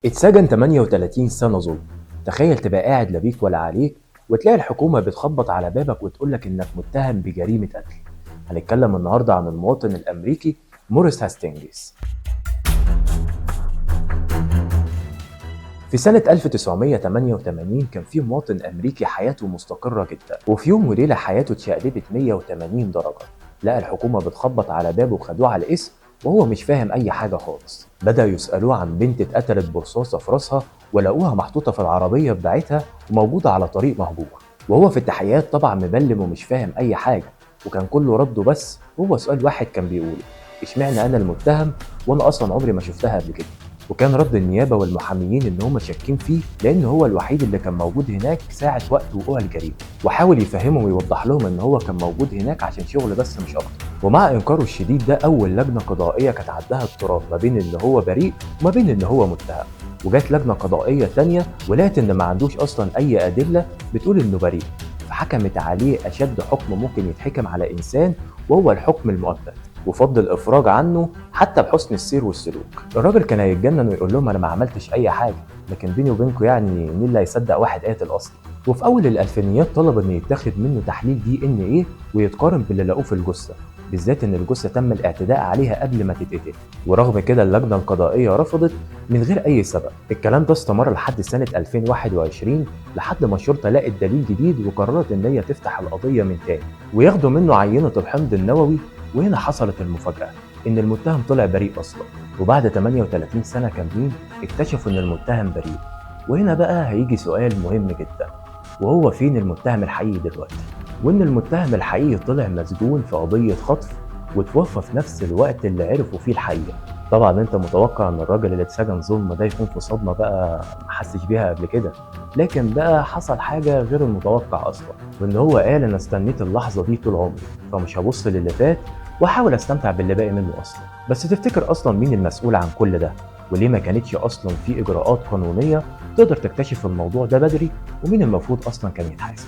اتسجن 38 سنة ظلم. تخيل تبقى قاعد لا بيك ولا عليك وتلاقي الحكومة بتخبط على بابك وتقولك إنك متهم بجريمة قتل. هنتكلم النهاردة عن المواطن الأمريكي موريس هاستينجز. في سنة 1988 كان في مواطن أمريكي حياته مستقرة جدا، وفي يوم وليلة حياته اتشقلبت 180 درجة. لقى الحكومة بتخبط على بابه وخدوه على القسم وهو مش فاهم أي حاجة خالص. بدأ يسألوه عن بنت اتقتلت برصاصة في راسها ولقوها محطوطة في العربية بتاعتها وموجودة على طريق مهجور. وهو في التحقيقات طبعا مبلم ومش فاهم أي حاجة، وكان كله رده بس هو سؤال واحد كان بيقوله: اشمعنى أنا المتهم وأنا أصلا عمري ما شفتها قبل كده. وكان رد النيابة والمحاميين إن هم شاكين فيه لأن هو الوحيد اللي كان موجود هناك ساعة وقت وقوع الجريمة، وحاول يفهمهم ويوضح لهم إن هو كان موجود هناك عشان شغل بس مش أكتر. ومع إنكاره الشديد ده أول لجنة قضائية كانت عندها اضطراب ما بين إن هو بريء وما بين إن هو متهم، وجات لجنة قضائية تانية ولقت إن ما عندوش أصلا أي أدلة بتقول إنه بريء، فحكمت عليه أشد حكم ممكن يتحكم على إنسان وهو الحكم المؤبد، وفضل الافراج عنه حتى بحسن السير والسلوك. الراجل كان هيتجنن ويقول لهم انا ما عملتش اي حاجه، لكن بيني وبينكم يعني مين اللي هيصدق واحد قاتل اصلا؟ وفي اول الالفينيات طلب ان يتاخد منه تحليل DNA ويتقارن باللي لقوه في الجثه، بالذات ان الجثه تم الاعتداء عليها قبل ما تتقتل. ورغم كده اللجنه القضائيه رفضت من غير اي سبب. الكلام ده استمر لحد سنه 2021 لحد ما الشرطه لقت دليل جديد وقررت ان هي تفتح القضيه من تاني وياخدوا منه عينه الحمض النووي. وهنا حصلت المفاجأة إن المتهم طلع بريء أصلا، وبعد 38 سنة كاملين اكتشفوا إن المتهم بريء. وهنا بقى هيجي سؤال مهم جدا، وهو فين المتهم الحقيقي دلوقتي؟ وإن المتهم الحقيقي طلع مسجون في قضية خطف وتوفى في نفس الوقت اللي عرفوا فيه الحقيقة. طبعا انت متوقع ان الراجل اللي اتسجن ظلم ده يكون في صدمة بقى محسش بيها قبل كده، لكن بقى حصل حاجة غير المتوقع اصلا، وان هو قال انا استنيت اللحظة دي طول عمري، فمش هبص للي فات واحاول استمتع باللي باقي منه اصلا. بس تفتكر اصلا مين المسؤول عن كل ده؟ وليه ما كانتش اصلا في اجراءات قانونية تقدر تكتشف الموضوع ده بدري؟ ومين المفروض اصلا كان يتحاسب؟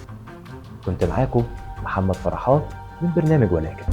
كنت معاكم محمد فرحات من برنامج ولكن.